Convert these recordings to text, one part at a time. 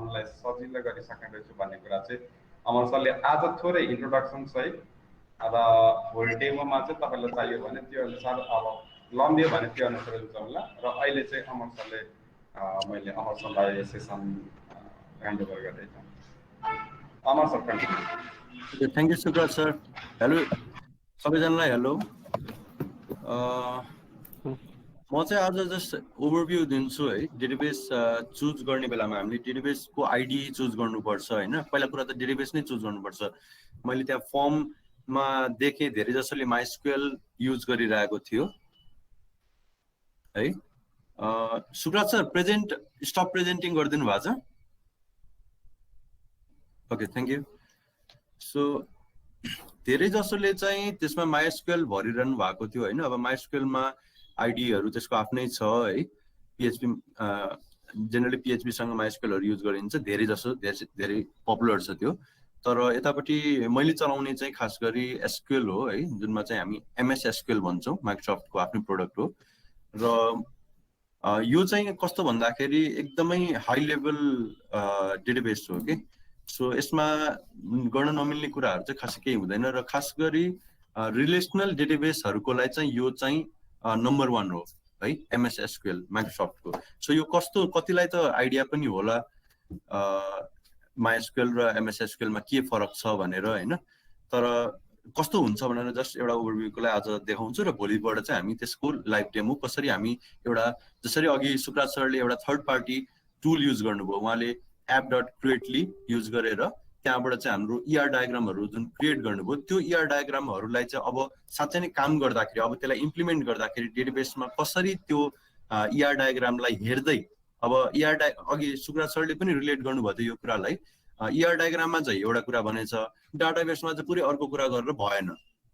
पढ्नलाई सजिलो गरिसक्ने रहेछु भन्ने कुरा चाहिँ अमर सरले आज थोरै इन्ट्रोडक्सन सहित र भोलि डेमोमा चाहिँ तपाईँलाई चाहियो भने त्यो अनुसार अब लम्बियो भने त्यो अनुसार हुन्छ होला। र अहिले चाहिँ अमर सरले मैले अमर सरलाई सेसन ह्यान्ड ओभर गर्दैछु। Amar sir continue. Thank you Subrata sir. Hello सबैजनालाई हेलो। म चाहिँ आज जस्ट ओभरभ्यू दिन्छु है। डेटाबेस चुज गर्ने बेलामा हामीले डेटाबेसको आइडी चुज गर्नुपर्छ हैन। पहिला कुरा त डेटाबेस नै चुज गर्नुपर्छ। मैले त्यहाँ फर्ममा देखेँ धेरै जसोले माइस्क्युएल युज गरिरहेको थियो है। Subrata sir present stop presenting गरिदिनु भएको छ? Okay thank you. सो धेरै जसोले चाहिँ त्यसमा माइस्क्युएल भरिरहनु भएको थियो हैन। अब माइस्क्युएलमा आइडीहरू त्यसको आफ्नै छ है। पीएचपी जेनरली पीएचपी सँग माइस्क्युएलहरु युज गरिन्छ। धेरै जसो धेरै पपुलर छ त्यो। तर यतापट्टि मैले चलाउने चाहिँ खास गरी एसक्यूएल हो है, जुनमा चाहिँ हामी एमएस एसक्यूएल भन्छौं। माइक्रोसफ्टको आफ्नो प्रोडक्ट हो र यो चाहिँ कस्तो भन्दाखेरि एकदमै हाई लेभल डेटाबेस हो के। सो यसमा गर्न नमिल्ने कुराहरु चाहिँ खासै केही हुँदैन र खास गरी रिलेशनल डेटाबेसहरुको लागि चाहिँ यो चाहिँ नम्बर 1 हो है, एमएस एसक्यूएल माइक्रोसफ्टको। सो यो कस्तो कतिलाई त आइडिया पनि होला माइस्क्यूएल र एमएस एसक्यूएल मा के फरक छ भनेर हैन। तर कस्तो हुन्छ भनेर जस्ट एउटा ओभरभ्यूको लागि आज देखाउँछु र भोलिबाट चाहिँ हामी त्यसको लाइभ डेमो कसरी हामी एउटा जसरी अघि सुब्रत सरले एउटा थर्ड पार्टी टुल युज गर्नुभयो, उहाँले app.creately युज गरेर त्यहाँबाट चाहिँ हाम्रो ER डायग्रामहरु जुन क्रिएट गर्नुभयो त्यो ER डायग्रामहरुलाई चाहिँ अब साच्चै नै काम गर्दाखेरि अब त्यसलाई इम्प्लिमेन्ट गर्दाखेरि डेटाबेसमा कसरी त्यो ER डायग्रामलाई हेर्दै अब ER अघि सुब्रत सरले पनि रिलेट गर्नुभयो थियो यो कुरालाई। ER डायग्राममा चाहिँ एउटा कुरा भनेछ, डाटाबेसमा चाहिँ पुरै अर्को कुरा गरेर भएन।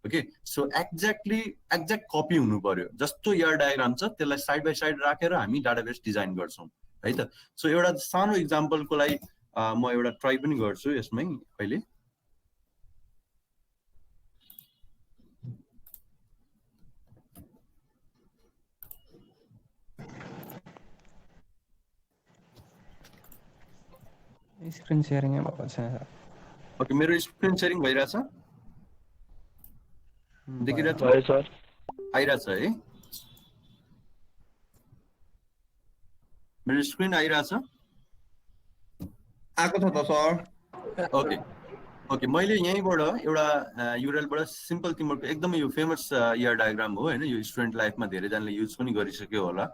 ओके, सो एक्ज्याक्ट कपी हुनु पर्यो। जस्तो ER डायग्राम छ त्यसलाई साइड बाइ साइड राखेर हामी डाटाबेस डिजाइन गर्छौं है त। सो एउटा सानो एक्जाम्पलको लागि म एउटा ट्राई पनि गर्छु यसमै अहिले। स्क्रिन शेयरिङ भएको छ। ओके, मेरो स्क्रिन शेयरिङ भइरहेछ? देखिरहेछ? है सर, आइरहेछ है? मेरो स्क्रिन आइरहेछ? आएको छ त सर। ओके ओके, मैले यहीँबाट एउटा युआरएलबाट सिम्पल तिम्रो एकदमै यो फेमस ER डायग्राम हो हैन। यो स्टुडेन्ट लाइफमा धेरैजनाले युज पनि गरिसक्यो होला।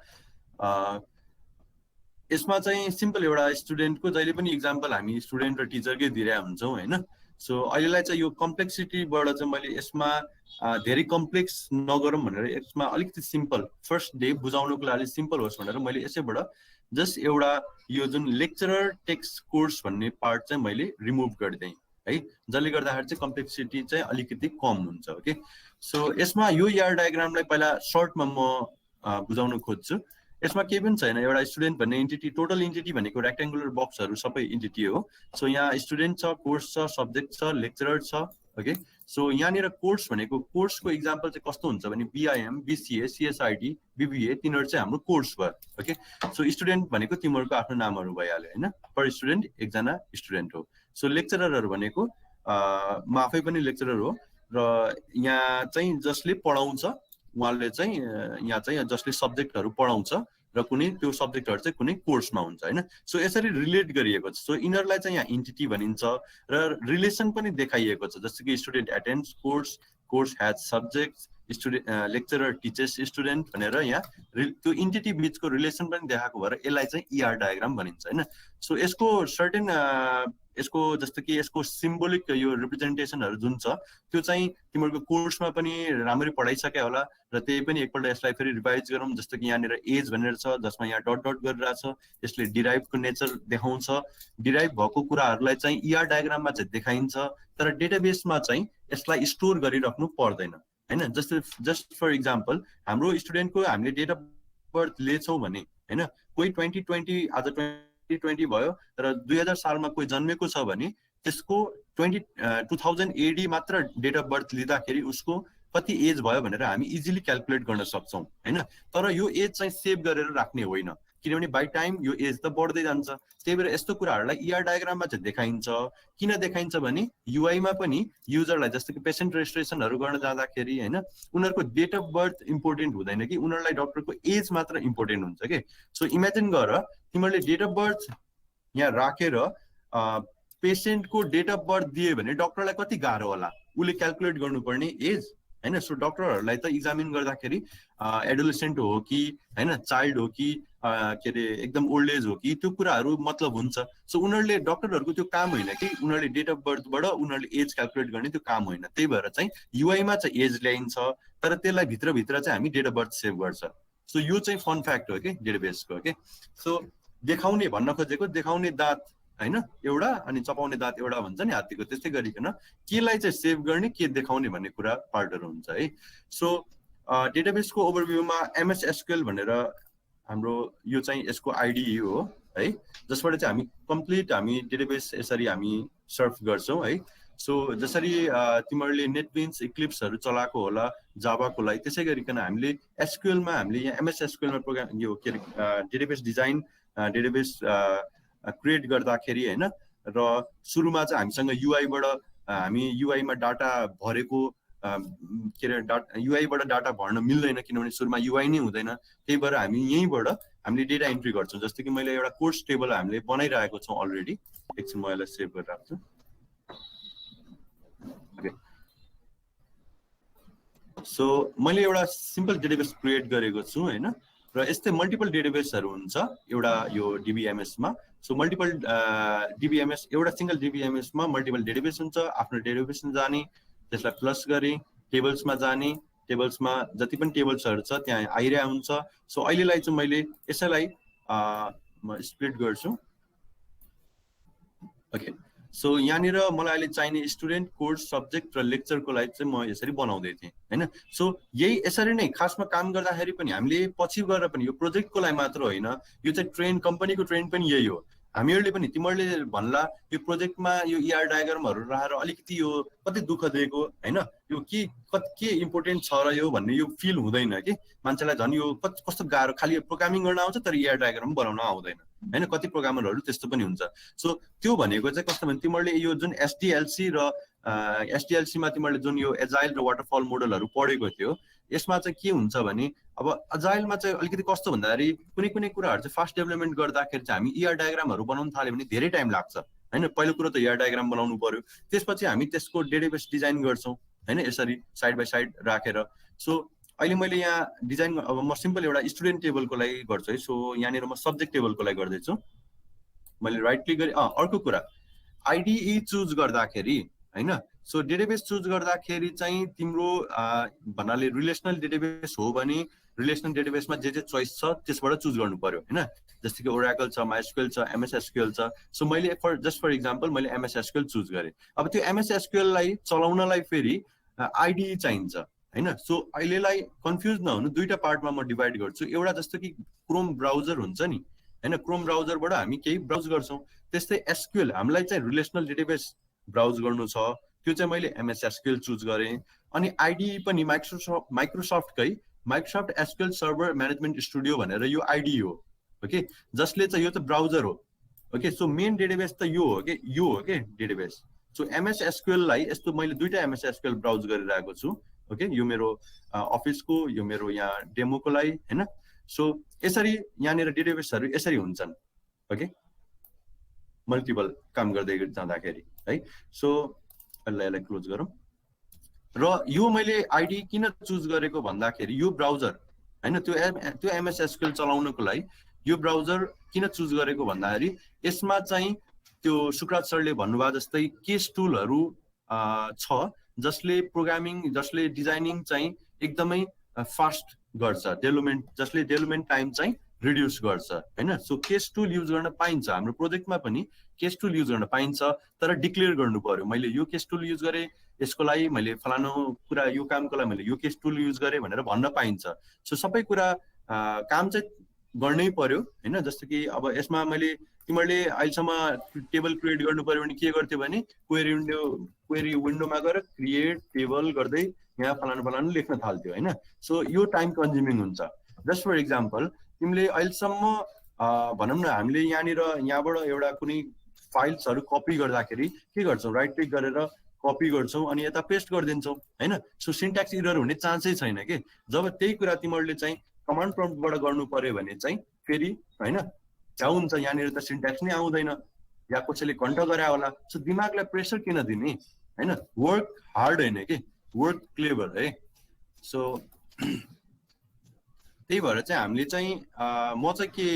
यसमा चाहिँ सिम्पल एउटा स्टुडेन्टको जहिले पनि एक्जाम्पल हामी स्टुडेन्ट र टिचरकै दिइरहेका हुन्छौँ हैन। सो अहिलेलाई चाहिँ यो कम्प्लेक्सिटीबाट चाहिँ मैले यसमा धेरै कम्प्लेक्स नगरौँ भनेर यसमा अलिकति सिम्पल फर्स्ट डे बुझाउनको लागि सिम्पल होस् भनेर मैले यसैबाट जस्ट एउटा यो जुन लेक्चरर टेक्स्ट कोर्स भन्ने पार्ट चाहिँ मैले रिमुभ गरिदिएँ है, जसले गर्दाखेरि चाहिँ कम्प्लेक्सिटी चाहिँ अलिकति कम हुन्छ। ओके, सो यसमा यो ER डायग्रामलाई पहिला सर्टमा म बुझाउन खोज्छु। यसमा केही पनि छैन, एउटा स्टुडेन्ट भन्ने इन्टिटी, टोटल इन्टिटी भनेको रेक्टेंगुलर बक्सहरु सबै इन्टिटी हो। सो यहाँ स्टुडेन्ट छ, कोर्स छ, सब्जेक्ट छ, लेक्चरर छ। ओके, सो यहाँनिर कोर्स भनेको कोर्सको एक्जाम्पल चाहिँ कस्तो हुन्छ भने BIM, BCA, CSID, BBA तिनीहरु चाहिँ हाम्रो कोर्स भयो। ओके, सो स्टुडेन्ट भनेको तिमीहरुको आफ्नो नामहरु भइहाल्यो हैन। पर स्टुडेन्ट एकजना स्टुडेन्ट हो। सो लेक्चररहरु भनेको म आफै पनि लेक्चरर हो र यहाँ चाहिँ जसले पढाउँछ उहाँले चाहिँ यहाँ चाहिँ जसले सब्जेक्टहरु पढाउँछ र कुनै त्यो सब्जेक्टहरु चाहिँ कुनै कोर्समा हुन्छ हैन। सो यसरी रिलेट गरिएको छ। सो इनरलाई चाहिँ यहाँ इन्टिटी भनिन्छ र रिलेसन पनि देखाइएको छ, जस्तो कि student attends course, course has subjects, student lecturer teachers student भनेर यहाँ त्यो इन्टिटी बीचको रिलेसन पनि देखाएको भएर यसलाई चाहिँ ER डायग्राम भनिन्छ हैन। सो यसको सर्टेन यसको जस्तो कि यसको सिम्बोलिक यो रिप्रेजेन्टेसनहरु जुन छ त्यो चाहिँ तिमीहरुको कोर्समा पनि राम्ररी पढाइसके होला र त्यही पनि एकपल्ट यसलाई फेरि रिभाइज गरौँ। जस्तो कि यहाँनिर एज भनेर छ जसमा यहाँ डट डट गरिरहेछ, यसले डिराइभको नेचर देखाउँछ। डिराइभ भएको कुराहरुलाई चाहिँ ER डायग्राममा चाहिँ देखाइन्छ, तर डेटाबेसमा चाहिँ यसलाई स्टोर गरिराख्नु पर्दैन हैन। जस्ट फर एक्जाम्पल हाम्रो स्टुडेन्टको हामीले डेट अफ बर्थ लिएछौँ भने हैन, कोही 2020 आज 2020 भयो र 2000 सालमा कोही जन्मेको छ भने त्यसको 2000 AD मात्र डेट अफ बर्थ लिँदाखेरि उसको कति एज भयो भनेर हामी इजिली क्याल्कुलेट गर्न सक्छौं हैन। तर यो एज चाहिँ सेभ गरेर राख्ने होइन, किनभने बाई टाइम यो एज त बढ्दै जान्छ। त्यही भएर यस्तो कुराहरूलाई ER डायग्राममा चाहिँ देखाइन्छ। किन देखाइन्छ भने युआईमा पनि युजरलाई जस्तो कि पेसेन्ट रेजिस्ट्रेसनहरू गर्न जाँदाखेरि होइन उनीहरूको डेट अफ बर्थ इम्पोर्टेन्ट हुँदैन कि उनीहरूलाई डक्टरको एज मात्र इम्पोर्टेन्ट हुन्छ कि। सो इमेजिन गर तिमीहरूले डेट अफ बर्थ यहाँ राखेर पेसेन्टको डेट अफ बर्थ दियो भने डक्टरलाई कति गाह्रो होला, उसले क्यालकुलेट गर्नुपर्ने एज होइन। सो डक्टरहरूलाई त इक्जामिन गर्दाखेरि एडोलेसेन्ट हो कि होइन चाइल्ड हो कि के अरे एकदम ओल्ड एज हो कि त्यो कुराहरू मतलब हुन्छ। सो उनीहरूले डक्टरहरूको त्यो काम होइन कि उनीहरूले डेट अफ बर्थबाट उनीहरूले एज क्यालकुलेट गर्ने त्यो काम होइन। त्यही भएर चाहिँ युआईमा चाहिँ एज ल्याइन्छ तर त्यसलाई भित्रभित्र चाहिँ हामी डेट अफ बर्थ सेभ गर्छ। सो यो चाहिँ फन फ्याक्ट हो कि डेटाबेसको के। सो देखाउने भन्न खोजेको देखाउने दाँत होइन एउटा अनि चपाउने दाँत एउटा भन्छ नि हात्तीको, त्यस्तै गरिकन केलाई चाहिँ सेभ गर्ने के देखाउने भन्ने कुरा पार्टहरू हुन्छ है। सो डेटाबेसको ओभरभ्यूमा MS SQL भनेर हाम्रो यो चाहिँ यसको आइडिई हो है, जसबाट चाहिँ हामी कम्प्लिट हामी डेटाबेस यसरी हामी सर्फ गर्छौँ है। सो जसरी तिमीहरूले नेटबिन्स इक्लिप्सहरू चलाएको होला जावाको लागि त्यसै गरिकन हामीले एसक्युएलमा हामीले यहाँ MS SQLमा प्रोग्राम यो के अरे डेटाबेस डिजाइन डेटाबेस क्रिएट गर्दाखेरि होइन र सुरुमा चाहिँ हामीसँग युआईबाट हामी युआईमा डाटा भरेको के अरे युआईबाट डाटा भर्न मिल्दैन किनभने सुरुमा युआई नै हुँदैन। त्यही भएर हामी यहीँबाट हामीले डेटा इन्ट्री गर्छौँ। जस्तो कि मैले एउटा कोर्स टेबल हामीले बनाइरहेको छौँ अलरेडी, एकछिन म यसलाई सेभ गरेर राख्छु। सो मैले एउटा सिम्पल डेटाबेस क्रिएट गरेको छु होइन र यस्तै मल्टिपल डेटाबेसहरू हुन्छ एउटा यो DBMS-मा। सो मल्टिपल DBMS एउटा सिंगल DBMS-मा मल्टिपल डेटाबेस हुन्छ। आफ्नो डेटाबेसमा जाने त्यसलाई प्लस गरे टेबल्समा जाने टेबल्समा जति पनि टेबल्सहरू छ त्यहाँ आइरहेको हुन्छ। सो अहिलेलाई चाहिँ मैले यसैलाई म स्प्लिट गर्छु। ओके सो यहाँनिर मलाई अहिले चाहिने स्टुडेन्ट कोर्स सब्जेक्ट र लेक्चरको लागि चाहिँ म यसरी बनाउँदै थिएँ होइन। सो यही यसरी नै खासमा काम गर्दाखेरि पनि हामीले पछि गएर पनि यो प्रोजेक्टको लागि मात्र होइन, यो चाहिँ कम्पनीको ट्रेन्ड पनि यही हो। हामीहरूले पनि तिमीहरूले भन्ला यो प्रोजेक्टमा यो ER डायग्रामहरू राखेर अलिकति यो कति दुःख दिएको होइन, यो के इम्पोर्टेन्ट छ र यो भन्ने यो फिल हुँदैन कि मान्छेलाई झन् यो कस्तो गाह्रो खालि प्रोग्रामिङ गर्न आउँछ तर ER डायग्राम बनाउन आउँदैन होइन। कति प्रोग्रामरहरू त्यस्तो पनि हुन्छ। सो त्यो भनेको चाहिँ कस्तो भने तिमीहरूले यो जुन SDLC र SDLC-मा तिमीहरूले जुन यो एजाइल र वाटरफल मोडलहरू पढेको थियो यसमा चाहिँ के हुन्छ भने अब अजाइलमा चाहिँ अलिकति कस्तो भन्दाखेरि कुनै कुराहरू चाहिँ फास्ट डेभलपमेन्ट गर्दाखेरि चाहिँ हामी ER डायग्रामहरू बनाउन थाल्यो भने धेरै टाइम लाग्छ होइन। पहिलो कुरो त ER डायग्राम बनाउनु पर्यो, त्यसपछि हामी त्यसको डेटाबेस डिजाइन गर्छौँ होइन यसरी साइड बाई साइड राखेर। सो अहिले मैले यहाँ डिजाइन अब म सिम्पल एउटा स्टुडेन्ट टेबलको लागि गर्छु है। सो यहाँनिर म सब्जेक्ट टेबलको लागि गर्दैछु। मैले राइट क्लिक गरेँ। अर्को कुरा आइडिई चुज गर्दाखेरि होइन सो डेटाबेस चुज गर्दाखेरि चाहिँ तिम्रो भन्नाले रिलेसनल डेटाबेस हो भने रिलेसनल डेटाबेसमा जे चोइस छ त्यसबाट चुज गर्नु पर्यो होइन। जस्तो कि ओराकल छ, MySQL छ, MS SQL छ। सो मैले जस्ट फर इक्जाम्पल मैले MS SQL चुज गरेँ। अब त्यो MS SQL-लाई चलाउनलाई फेरि आइडिई चाहिन्छ होइन। सो अहिलेलाई कन्फ्युज नहुनु दुईटा पार्टमा म डिभाइड गर्छु। एउटा जस्तो कि क्रोम ब्राउजर हुन्छ नि होइन, क्रोम ब्राउजरबाट हामी केही ब्राउज गर्छौँ। त्यस्तै SQL हामीलाई चाहिँ रिलेसनल डेटाबेस ब्राउज गर्नु छ त्यो चाहिँ मैले MS SQL चुज गरेँ। अनि आइडिई पनि माइक्रोसफ्टकै Microsoft SQL server management studio भनेर यो आइडिई हो ओके, जसले चाहिँ यो त ब्राउजर हो ओके। सो मेन डेटाबेस त यो हो कि डेटाबेस। सो MS SQL-लाई यस्तो मैले दुईटा MS SQL ब्राउज गरिरहेको छु ओके। यो मेरो अफिसको यो मेरो यहाँ डेमोको लागि होइन। सो यसरी यहाँनिर डेटाबेसहरू यसरी हुन्छन् ओके, मल्टिपल काम गर्दै जाँदाखेरि है। सो यसलाई क्लोज गरौँ। र यो मैले आइडी किन चुज गरेको भन्दाखेरि यो ब्राउजर होइन त्यो MS SQL चलाउनको लागि यो ब्राउजर किन चुज गरेको भन्दाखेरि यसमा चाहिँ त्यो सुकरात सरले भन्नुभयो जस्तै केस टुलहरू छ जसले प्रोग्रामिङ जसले डिजाइनिङ चाहिँ एकदमै फास्ट गर्छ, जसले डेभलपमेन्ट टाइम चाहिँ रिड्युस गर्छ होइन। सो केस टुल युज गर्न पाइन्छ, हाम्रो प्रोजेक्टमा पनि केस टुल युज गर्न पाइन्छ तर डिक्लेयर गर्नु पर्यो मैले यो केस टुल युज गरेँ यसको लागि मैले फलानु कुरा यो कामको लागि मैले यो केस टुल युज गरेँ भनेर भन्न पाइन्छ। सो सबै कुरा काम चाहिँ गर्नै पर्यो होइन। जस्तो कि अब यसमा मैले तिमीहरूले अहिलेसम्म टेबल क्रिएट गर्नु पर्यो भने के गर्थ्यो भने क्वेरी विन्डोमा गएर क्रिएट टेबल गर्दै यहाँ फलानु लेख्न थाल्थ्यो होइन। सो यो टाइम कन्ज्युमिङ हुन्छ। जस्ट फर इक्जाम्पल तिमीले अहिलेसम्म भनौँ न हामीले यहाँबाट एउटा कुनै फाइल्सहरू कपी गर्दाखेरि के गर्छौँ, राइट क्लिक गरेर कपी गर्छौँ अनि यता पेस्ट गरिदिन्छौँ होइन। सो सिन्ट्याक्स इरर हुने चान्सै छैन कि। जब त्यही कुरा तिमीहरूले चाहिँ कमान्ड प्रम्प्टबाट गर्नु पर्यो भने चाहिँ फेरि होइन झ्याउ हुन्छ, यहाँनिर त सिन्ट्याक्स नै आउँदैन या कसैले घन्टा गरे होला। सो दिमागलाई प्रेसर किन दिने होइन, वर्क हार्ड होइन कि वर्क क्लेभर है। सो त्यही भएर चाहिँ हामीले चाहिँ म चाहिँ के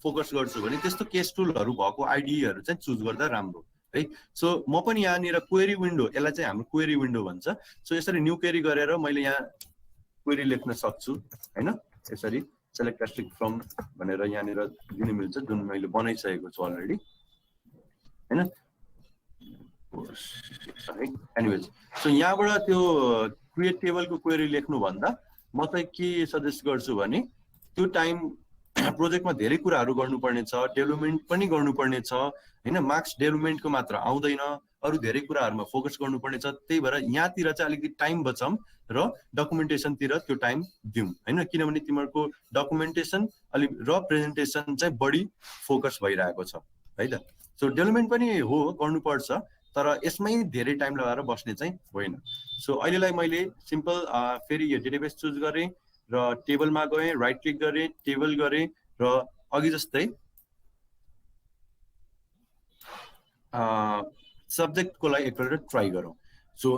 फोकस गर्छु भने त्यस्तो केस टुलहरू भएको आइडियाहरू चाहिँ चुज गर्दा राम्रो है। सो म पनि यहाँनिर क्वेरी विन्डो, यसलाई चाहिँ हाम्रो क्वेरी विन्डो भन्छ। सो यसरी न्यू क्वेरी गरेर मैले यहाँ क्वेरी लेख्न सक्छु होइन। यसरी सेलेक्ट कास्टिङ फ्रम भनेर यहाँनिर दिनु मिल्छ, जुन मैले बनाइसकेको छु अलरेडी होइन। एनिवेज सो यहाँबाट त्यो क्रिएट टेबलको क्वेरी लेख्नुभन्दा म चाहिँ के सजेस्ट गर्छु भने त्यो टाइम प्रोजेक्टमा धेरै कुराहरू गर्नुपर्ने छ, डेभलपमेन्ट पनि गर्नुपर्ने छ होइन। मार्क्स डेभलपमेन्टको मात्र आउँदैन, अरू धेरै कुराहरूमा फोकस गर्नुपर्ने छ। त्यही भएर यहाँतिर चाहिँ अलिकति टाइम बचाऊँ र डकुमेन्टेसनतिर त्यो टाइम दिउँ होइन। किनभने तिमीहरूको डकुमेन्टेसन अलिक र प्रेजेन्टेसन चाहिँ बढी फोकस भइरहेको छ है त। सो डेभलपमेन्ट पनि हो गर्नुपर्छ, तर यसमै धेरै टाइम लगाएर बस्ने चाहिँ होइन। सो अहिलेलाई मैले सिम्पल फेरि यो डेटाबेस चुज गरेँ र टेबलमा गएँ, राइट क्लिक गरेँ, टेबल गरेँ र अघि जस्तै सब्जेक्टको लागि एकपल्ट ट्राई गरौँ। सो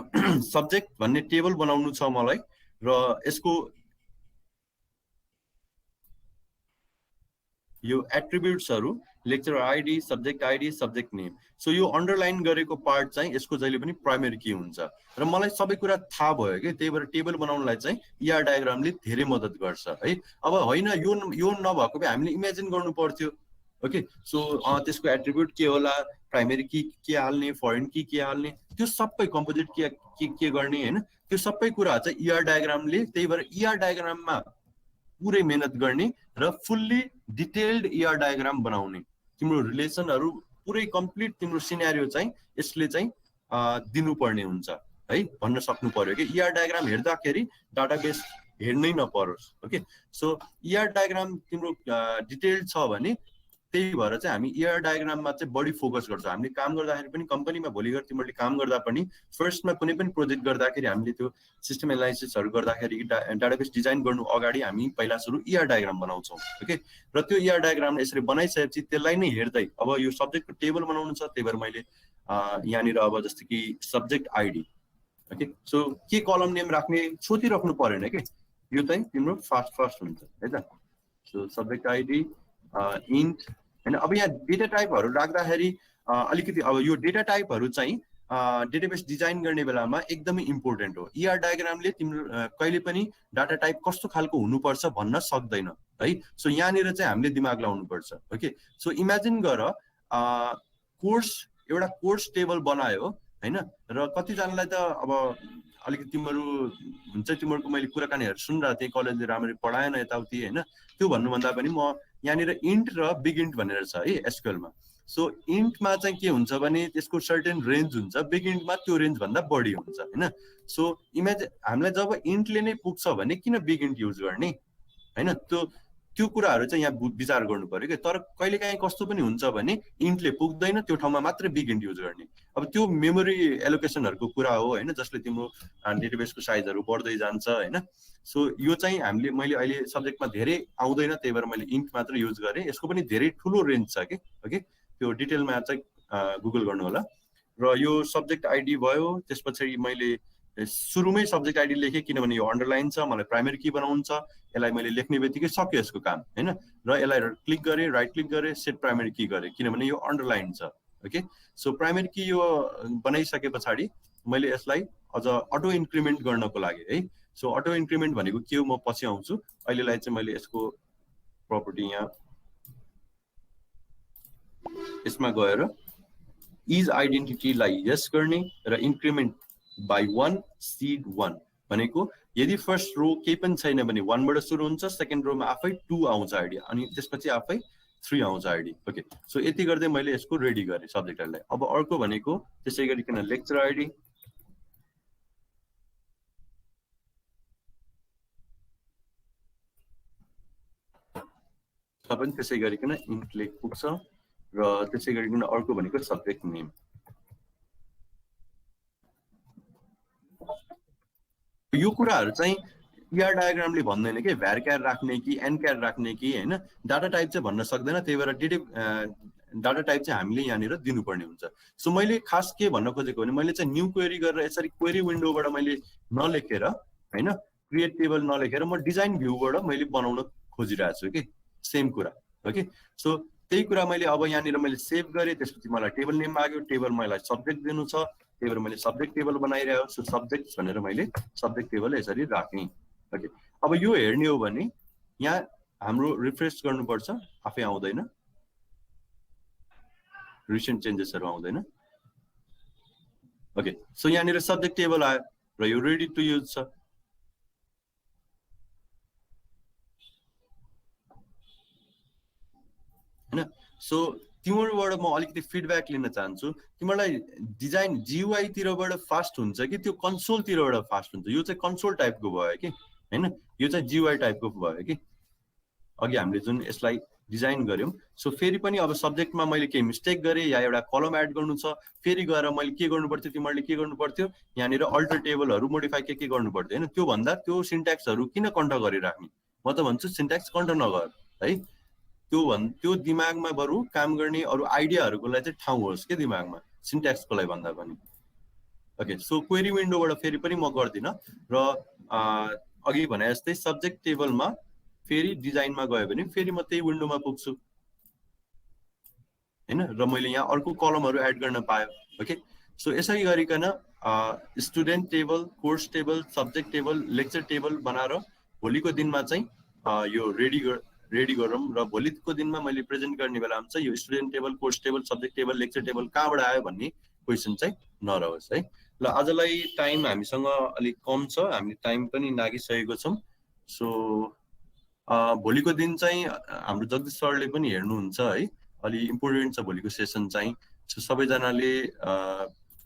सब्जेक्ट भन्ने टेबल बनाउनु छ मलाई र यसको यो एट्रिब्युट्सहरू lecture ID, subject ID, subject name. So यो अन्डरलाइन गरेको पार्ट चाहिँ यसको जहिले पनि प्राइमेरी की हुन्छ र मलाई सबै कुरा थाहा भयो कि। त्यही भएर टेबल बनाउनलाई चाहिँ ER डायग्रामले धेरै मद्दत गर्छ है। अब होइन यो नभएको भए हामीले इमेजिन गर्नु पर्थ्यो ओके। सो त्यसको एट्रिब्युट के होला, प्राइमेरी की के हाल्ने, फरेन की के हाल्ने, त्यो सबै कम्पोजिट के गर्ने होइन, त्यो सबै कुरा चाहिँ ER डायग्रामले। त्यही भएर ER डायग्राममा पुरै मेहनत गर्ने र फुल्ली डिटेल्ड ER डायग्राम बनाउने, तिम्रो रिलेसनहरू पुरै कम्प्लिट तिम्रो सिनेरियो चाहिँ यसले चाहिँ दिनुपर्ने हुन्छ है भन्न सक्नु पर्यो कि। ER डायग्राम हेर्दाखेरि डाटाबेस हेर्नै नपरोस् ओके। सो ER डायग्राम तिम्रो डिटेल्ड छ भने त्यही भएर चाहिँ हामी ER डायग्राममा चाहिँ बढी फोकस गर्छौँ। हामीले काम गर्दाखेरि पनि कम्पनीमा भोलि गएर तिमीहरूले काम गर्दा पनि फर्स्टमा कुनै पनि प्रोजेक्ट गर्दाखेरि हामीले त्यो सिस्टम एनालाइसिसहरू गर्दाखेरि डाटाबेस डिजाइन गर्नु अगाडि हामी पहिला सुरु ER डायग्राम बनाउँछौँ ओके। र त्यो ER डायग्राम यसरी बनाइसकेपछि त्यसलाई नै हेर्दै अब यो सब्जेक्टको टेबल बनाउनु छ, त्यही भएर मैले यहाँनिर अब जस्तो कि सब्जेक्ट आइडी ओके। सो के कलम नेम राख्ने सोचिराख्नु परेन कि, यो चाहिँ तिम्रो फास्ट हुन्छ है त। सो सब्जेक्ट आइडी इन्ट होइन। अब यहाँ डेटा टाइपहरू राख्दाखेरि अलिकति अब यो डेटा टाइपहरू चाहिँ डेटाबेस डिजाइन गर्ने बेलामा एकदमै इम्पोर्टेन्ट हो। ER डायग्रामले तिम्रो कहिले पनि डाटा टाइप कस्तो खालको हुनुपर्छ भन्न सक्दैन है। सो यहाँनिर चाहिँ हामीले दिमाग लाउनुपर्छ ओके। सो इमेजिन गर एउटा कोर्स टेबल बनायो होइन, र कतिजनालाई त अब अलिकति तिमीहरू हुन्छ, तिमीहरूको मैले कुराकानीहरू सुनिरहेको थिएँ, कलेजले राम्ररी पढाएन यताउति होइन। त्यो भन्नुभन्दा पनि म यहाँनिर इन्ट र बिग इन्ट भनेर छ है SQL मा। सो इन्टमा चाहिँ के हुन्छ भने त्यसको सर्टेन रेन्ज हुन्छ, बिग इन्टमा त्यो रेन्ज भन्दा बढी हुन्छ होइन। सो हामीलाई जब इन्टले नै पुग्छ भने किन बिग इन्ट युज गर्ने होइन, त्यो कुराहरू चाहिँ यहाँ विचार गर्नु पर्यो कि। तर कहिलेकाहीँ कस्तो पनि हुन्छ भने इन्टले पुग्दैन, त्यो ठाउँमा मात्रै बिग इन्ट युज गर्ने। अब त्यो मेमोरी एलोकेसनहरूको कुरा हो होइन, जसले तिम्रो डेटाबेसको साइजहरू बढ्दै जान्छ होइन। सो यो चाहिँ मैले अहिले सब्जेक्टमा धेरै आउँदैन, त्यही भएर मैले इन्ट मात्र युज गरेँ। यसको पनि धेरै ठुलो रेन्ज छ कि ओके, त्यो डिटेलमा चाहिँ गुगल गर्नु होला। र यो सब्जेक्ट आइडी भयो, त्यसपछि मैले सुरुमै सब्जेक्ट आइडी लेखेँ किनभने यो अन्डरलाइन छ, मलाई प्राइमेरी की बनाउनु छ। यसलाई मैले लेख्ने बित्तिकै सक्यो यसको काम होइन। र यसलाई क्लिक गरेँ, राइट क्लिक गरेँ, सेट प्राइमेरी की गरेँ किनभने यो अन्डरलाइन छ ओके। सो प्राइमेरी की यो बनाइसके पछाडि मैले यसलाई अझ अटो इन्क्रिमेन्ट गर्नको लागि है। सो अटो इन्क्रिमेन्ट भनेको के हो म पछि आउँछु। अहिलेलाई चाहिँ मैले यसको प्रपर्टी यहाँ यसमा गएर इज आइडेन्टिटीलाई यस गर्ने र इन्क्रिमेन्ट बाई 1 सिड 1 भनेको यदि फर्स्ट रो केही पनि छैन भने 1 बाट सुरु हुन्छ, सेकेन्ड रोमा आफै 2 आउँछ आइडी अनि त्यसपछि आफै 3 आउँछ आइडी ओके। सो यति गर्दै मैले यसको रेडी गरेँ सब्जेक्टहरूलाई। अब अर्को भनेको त्यसै गरिकन लेक्चर आइडी पनि त्यसै गरिकन इन्क्लेक पुग्छ र त्यसै गरिकन अर्को भनेको सब्जेक्ट नेम। यो कुराहरू चाहिँ ER डायग्रामले भन्दैन कि भ्यार राख्ने कि एन राख्ने कि हैन, डाटा टाइप चाहिँ भन्न सक्दैन, त्यही भएर डाटा टाइप चाहिँ हामीले यहाँनिर दिनुपर्ने हुन्छ। सो मैले खास के भन्न खोजेको भने मैले चाहिँ न्यू क्वेरी गरेर यसरी क्वेरी विन्डोबाट मैले नलेखेर हैन, क्रिएट टेबल नलेखेर म डिजाइन भ्यूबाट मैले बनाउन खोजिरहेको छु कि सेम कुरा हो कि। सो त्यही कुरा मैले अब यहाँनिर मैले सेभ गरेँ, त्यसपछि मलाई टेबल नेम माग्यो, टेबल मलाई सब्जेक्ट दिनु छ, त्यही भएर मैले सब्जेक्ट टेबल बनाइरहेको छु, सब्जेक्ट्स भनेर मैले सब्जेक्ट टेबल यसरी राखेँ। ओके, अब यो हेर्ने हो भने यहाँ हाम्रो रिफ्रेस गर्नुपर्छ, आफै आउँदैन, रिसेन्ट चेन्जेसहरू आउँदैन। ओके, सो यहाँनिर सब्जेक्ट टेबल आयो र यो रेडी टु युज छ। हैन, सो तिमीहरूबाट म अलिकति फिडब्याक लिन चाहन्छु, तिमीहरूलाई डिजाइन GUI तिरबाट फास्ट हुन्छ कि त्यो कन्सोल तिरबाट फास्ट हुन्छ? यो चाहिँ कन्सोल टाइपको भयो कि हैन, यो चाहिँ GUI टाइपको भयो कि अघि हामीले जुन यसलाई डिजाइन गर्यौं। सो फेरि पनि अब सब्जेक्टमा मैले केही मिस्टेक गरेँ या एउटा कलम एड गर्नु छ, फेरि गएर मैले के गर्नु पर्थ्यो, तिमीहरूले के गर्नु पर्थ्यो, यहाँनिर अल्टर टेबलहरू मोडिफाई के गर्नु पर्थ्यो हैन। त्यो भन्दा त्यो सिन्ट्याक्सहरू किन कन्ट गरिराख्ने, म त भन्छु सिन्ट्याक्स कन्ट नगर है, त्यो दिमागमा बरु काम गर्ने अरू आइडियाहरूको लागि चाहिँ ठाउँ होस् के दिमागमा, सिन्ट्याक्सको लागि भन्दा पनि। ओके, सो क्वेरी विन्डोबाट फेरि पनि म गर्दिनँ र अघि भने जस्तै सब्जेक्ट टेबलमा फेरि डिजाइनमा गयो भने फेरि म त्यही विन्डोमा पुग्छु हैन, र मैले यहाँ अर्को कलमहरू एड गर्न पाएँ। ओके, सो यसरी गरिकन student table, course table, subject table, lecture table बनाएर भोलिको दिनमा चाहिँ यो रेडी गरौँ र भोलिको दिनमा मैले प्रेजेन्ट गर्ने बेलामा चाहिँ यो student table, course table, subject table, lecture table कहाँबाट आयो भन्ने क्वेसन चाहिँ नरहोस् है। ल, आजलाई टाइम हामीसँग अलिक कम छ, हामी टाइम पनि नागिसकेको छौँ। सो भोलिको दिन चाहिँ हाम्रो जगदीश सरले पनि हेर्नुहुन्छ है, अलि इम्पोर्टेन्ट छ भोलिको सेसन चाहिँ। सो सबैजनाले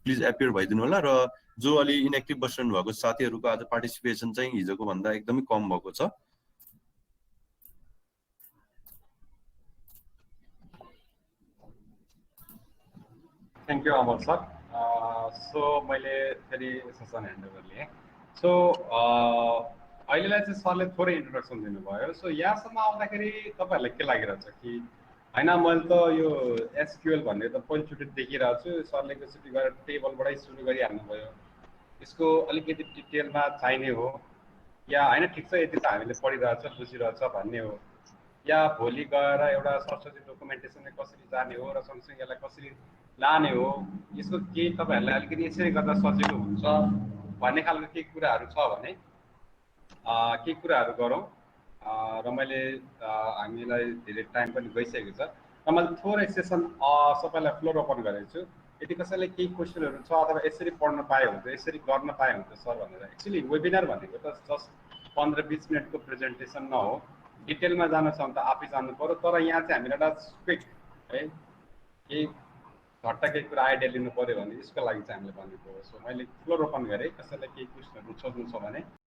प्लिज एपियर भइदिनु होला, र जो अलि इनएक्टिभ बसिरहनु भएको साथीहरूको आज पार्टिसिपेसन चाहिँ हिजोको भन्दा एकदमै कम भएको छ। Thank you Amar sir. So मैले फेरि सेसन ह्यान्डओभर लिएँ। सो अहिलेलाई चाहिँ सरले थोरै इन्ट्रोडक्सन दिनुभयो। सो यहाँसम्म आउँदाखेरि तपाईँहरूलाई के लागिरहेछ कि होइन, मैले त यो SQL भन्ने त पहिलोचोटि देखिरहेको छु, सरले एकचोटि गएर टेबलबाटै सुरु गरिहाल्नुभयो, यसको अलिकति डिटेलमा चाहिने हो या होइन, ठिक छ यति त हामीले पढिरहेछ बुझिरहेछ भन्ने हो, या भोलि गएर एउटा सरस्वती डकुमेन्टेसनले कसरी जाने हो र सँगसँगै यसलाई कसरी लाने हो, यसको केही तपाईँहरूलाई अलिकति यसरी गर्दा सजिलो हुन्छ भन्ने खालको केही कुराहरू छ भने केही कुराहरू गरौँ। र मैले हामीलाई धेरै टाइम पनि गइसकेको छ र मैले थोरै सेसन सबैलाई फ्लोर ओपन गरेको छु। यदि कसैलाई केही क्वेसनहरू छ अथवा यसरी पढ्न पाए हुन्छ, यसरी गर्न पाए हुन्छ सर भनेर। एक्चुअली वेबिनार भनेको त जस्ट 15-20 मिनटको प्रेजेन्टेसन नहो, डिटेलमा जानु छ भने त आफै जानु पऱ्यो। तर यहाँ चाहिँ हामीले एउटा क्विक है केही झट्ट केही कुरा आइडिया लिनु पऱ्यो भने यसको लागि चाहिँ हामीले भनेको हो। सो मैले फ्लोर ओपन गरेँ, कसैलाई केही क्वेसनहरू सोध्नु छ भने